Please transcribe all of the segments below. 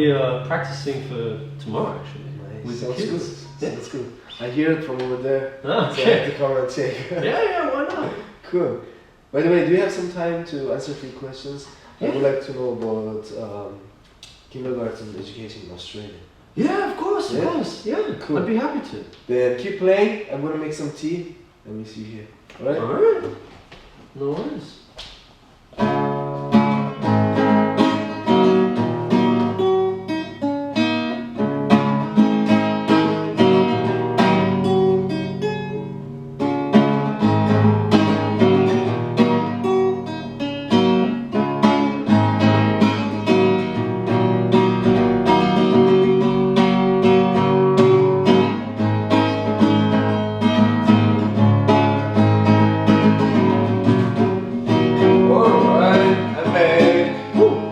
be practicing for tomorrow actually. Nice. With Sounds the kids. good. Sounds good. I hear it from over there. Ah, So I have okay. to come and check. Yeah, why not? Cool. By the way, do you have some time to answer a few questions? I would like to know about kindergarten education in Australia. Yeah, of course, Yeah? of course. Yeah, Cool. I'd be happy to. Then keep playing. I'm gonna make some tea. Let me see here. Alright? Alright. No worries. Alright, I'm back.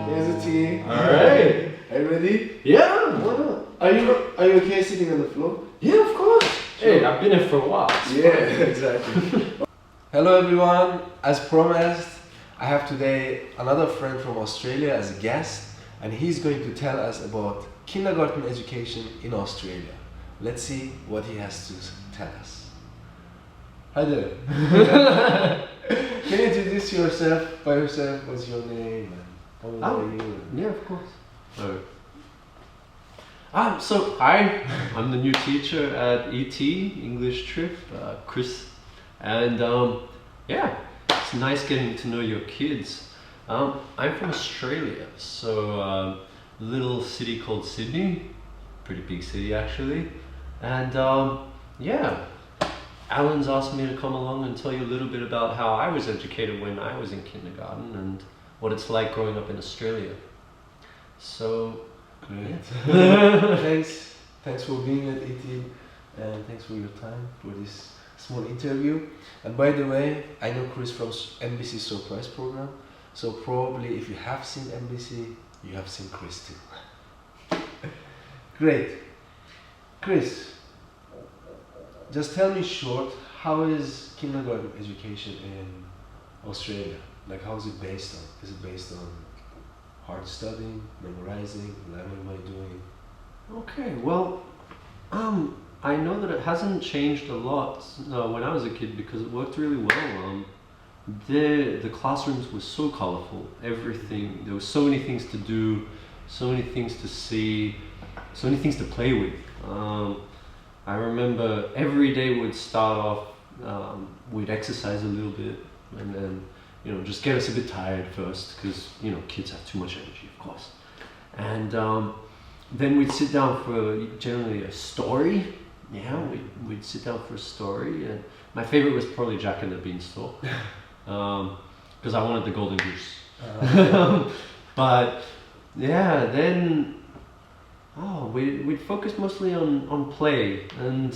Here's the tea. Alright. Are you ready? Yeah, why not? Are you okay sitting on the floor? Yeah, of course. Hey, I've been here for a while. It's Yeah, fine. exactly. Hello everyone. As promised, I have today another friend from Australia as a guest, and he's going to tell us about kindergarten education in Australia. Let's see what he has to tell us. Hi there. Can you introduce yourself by yourself? What's your name? And how old are you? Yeah, of course. So I'm the new teacher at ET, 잉글리시트립, Chris, and yeah, it's nice getting to know your kids. I'm from Australia, so a little city called Sydney, pretty big city actually, and yeah, Alan's asked me to come along and tell you a little bit about how I was educated when I was in kindergarten and what it's like growing up in Australia. So, Great. Thanks for being at ET, and thanks for your time for this small interview. And by the way, I know Chris from NBC Surprise program, so probably if you have seen NBC, you have seen Chris too. Great. Chris, just tell me short, how is kindergarten education in Australia? Like, how is it based on? Is it based on hard studying, memorizing, like what am I doing? okay, well, I know that it hasn't changed a lot when I was a kid because it worked really well. The classrooms were so colorful, everything, there were so many things to do, so many things to see, so many things to play with. I remember every day would start off, we'd exercise a little bit and then, just get us a bit tired first because, kids have too much energy, of course. And then we'd sit down for generally a story. Yeah, we'd sit down for a story. And my favorite was probably Jack and the Beanstalk because I wanted the golden goose. But yeah, then we'd focus mostly on play, and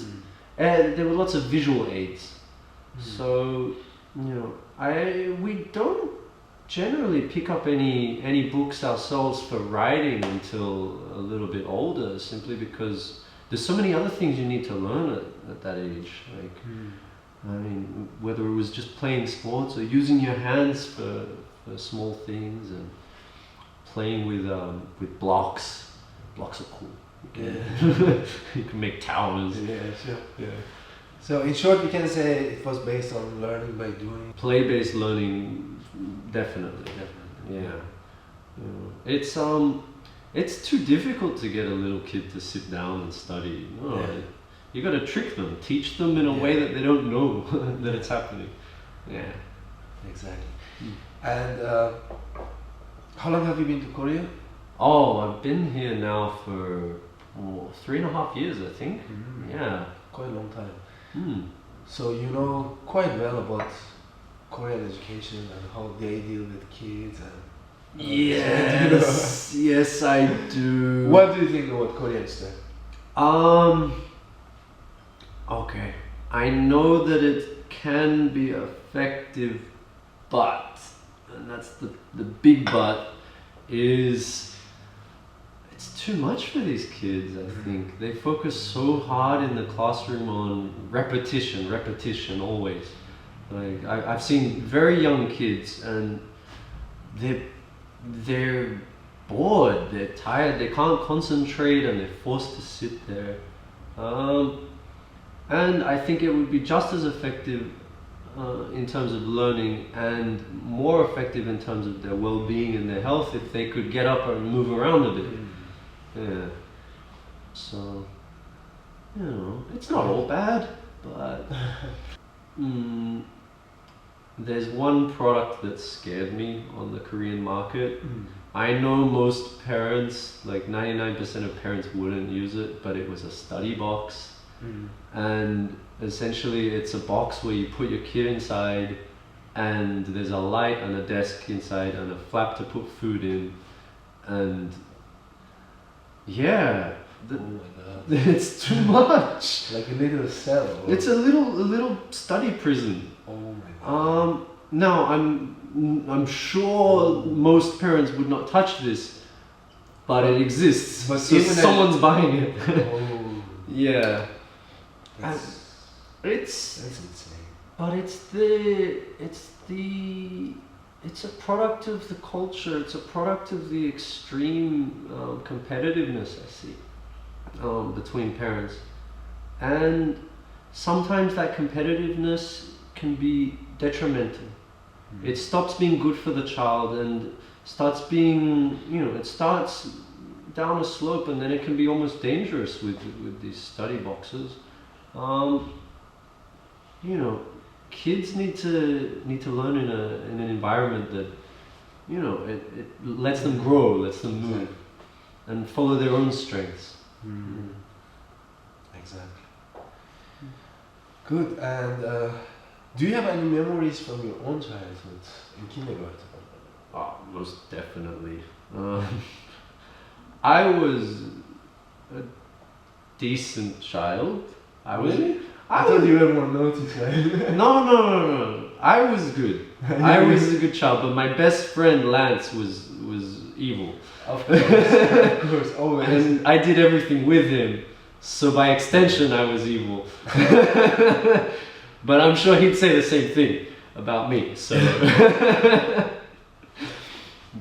there were lots of visual aids. So we don't generally pick up any books ourselves for writing until a little bit older, simply because there's so many other things you need to learn at that age. Like, I mean, whether it was just playing sports or using your hands for small things and playing with blocks. Blocks are cool. You can make towers. Yeah, sure. Yeah. So in short, we can say it was based on learning by doing. Play-based learning, definitely. Yeah. It's too difficult to get a little kid to sit down and study. You got to trick them, teach them in a way that they don't know that it's happening. Yeah. Exactly. And how long have you been to Korea? Oh, I've been here now for 3.5 years, I think. Yeah. Quite a long time. Mm. So you know quite well about Korean education and how they deal with kids and Yes, yes, I do. What do you think about Koreans then? Okay, I know that it can be effective, but, and that's the big but, is it's too much for these kids, I think. They focus so hard in the classroom on repetition always. Like, I've seen very young kids and they're bored, they're tired, they can't concentrate, and they're forced to sit there. And I think it would be just as effective in terms of learning, and more effective in terms of their well-being and their health, if they could get up and move around a bit. Yeah. So, you know, it's not all bad, but there's one product that scared me on the Korean market. I know most parents, like 99% of parents, wouldn't use it, but it was a study box. And essentially it's a box where you put your kid inside, and there's a light and a desk inside and a flap to put food in, and yeah, Oh my god. it's too much. Like a little cell. Or... It's a little study prison. Oh my god. Now I'm sure most parents would not touch this, but it exists. But so even someone's buying it. Oh, Yeah. that's insane. But it's a product of the culture. It's a product of the extreme competitiveness I see between parents, and sometimes that competitiveness can be detrimental. It stops being good for the child and starts being, you know, it starts down a slope, and then it can be almost dangerous with these study boxes. You know, kids need to learn in an environment that, you know, it lets them grow, lets them move, and follow their own strengths. Exactly. Good. And do you have any memories from your own childhood in kindergarten? Oh, most definitely. I was a decent child. I was. Really? I thought was, you were more naughty child. no. I was good. I was a good child, but my best friend Lance was evil. Of course, always. And I did everything with him, so by extension I was evil. But I'm sure he'd say the same thing about me. So,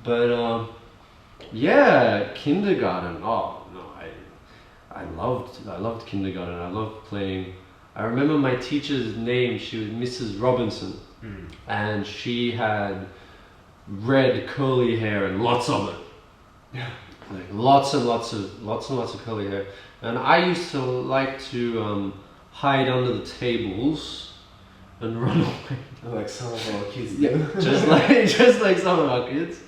but yeah, kindergarten. Oh no, I loved kindergarten. I loved playing. I remember my teacher's name. She was Mrs. Robinson, and she had red curly hair and lots of it. Yeah. Like lots and lots of curly hair. And I used to like to hide under the tables and run away. Like some of our kids do. Yeah, just like some of our kids.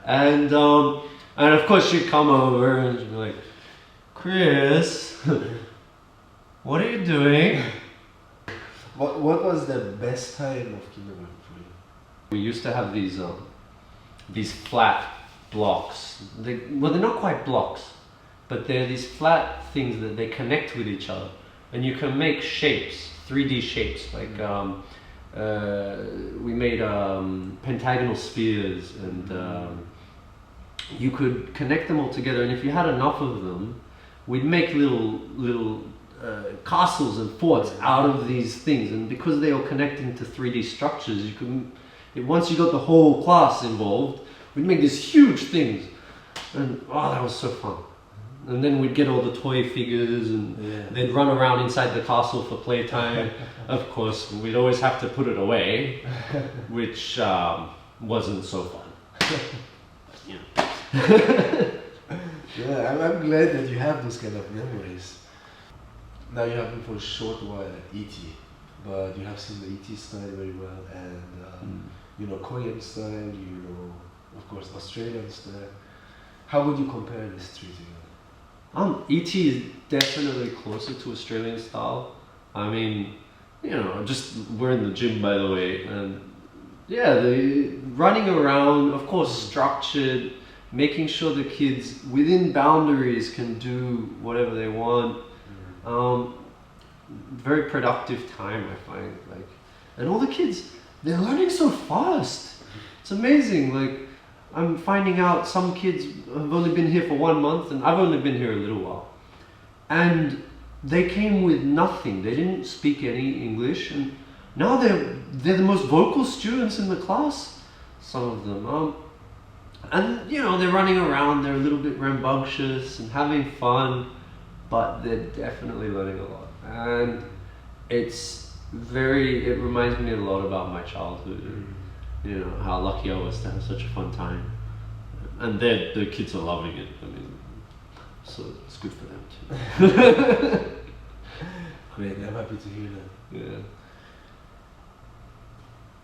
And of course she'd come over and she'd be like, Chris, what are you doing? What was the best time of kindergarten for you? We used to have these flat blocks. They're not quite blocks, but they're these flat things that they connect with each other, and you can make shapes, 3D shapes. Like we made pentagonal spheres, and you could connect them all together. And if you had enough of them, we'd make little castles and forts out of these things. And because they all connect into 3D structures, you could. Once you got the whole class involved, we'd make these huge things, and oh, that was so fun. And then we'd get all the toy figures, and they'd run around inside the castle for playtime. Of course, we'd always have to put it away, which wasn't so fun. Yeah, I'm glad that you have those kind of memories. Now you have been for a short while at ET, but you have seen the ET style very well, and you know Korean style, you know, of course, Australian style. How would you compare these three together? ET is definitely closer to Australian style. I mean, you know, we're in the gym, by the way, and yeah, the running around, of course, structured, making sure the kids within boundaries can do whatever they want. Very productive time, I find. Like, and all the kids, they're learning so fast. It's amazing. Like, I'm finding out some kids have only been here for 1 month, and I've only been here a little while. And they came with nothing. They didn't speak any English, and now they're the most vocal students in the class. Some of them. And you know, they're running around, they're a little bit rambunctious and having fun, but they're definitely learning a lot. And it reminds me a lot about my childhood and, you know, how lucky I was to have such a fun time. And the kids are loving it. I mean, so it's good for them too. Great, I'm happy to hear that. Yeah.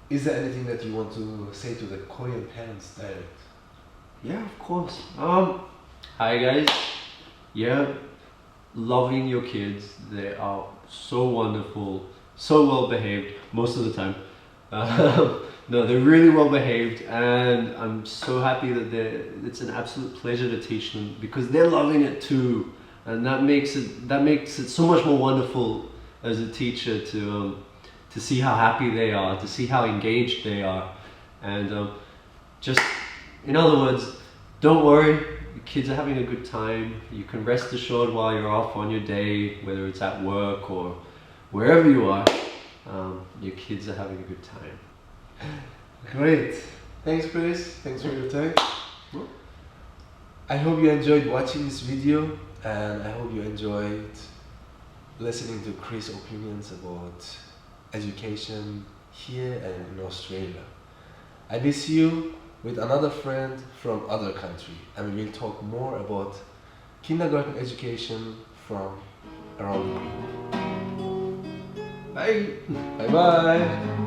Is there anything that you want to say to the Korean parents direct? Yeah, of course. Hi guys. Yeah, loving your kids. They are so wonderful, so well behaved most of the time. No, they're really well behaved, and I'm so happy that it's an absolute pleasure to teach them because they're loving it too, and that makes it so much more wonderful as a teacher to see how happy they are, to see how engaged they are, and just, in other words, don't worry, the kids are having a good time. You can rest assured while you're off on your day, whether it's at work or wherever you are, your kids are having a good time. Great. Thanks, Chris. Thanks for your time. I hope you enjoyed watching this video, and I hope you enjoyed listening to Chris' opinions about education here and in Australia. I will see you with another friend from other country, and we will talk more about kindergarten education from around the globe. Bye. Bye bye.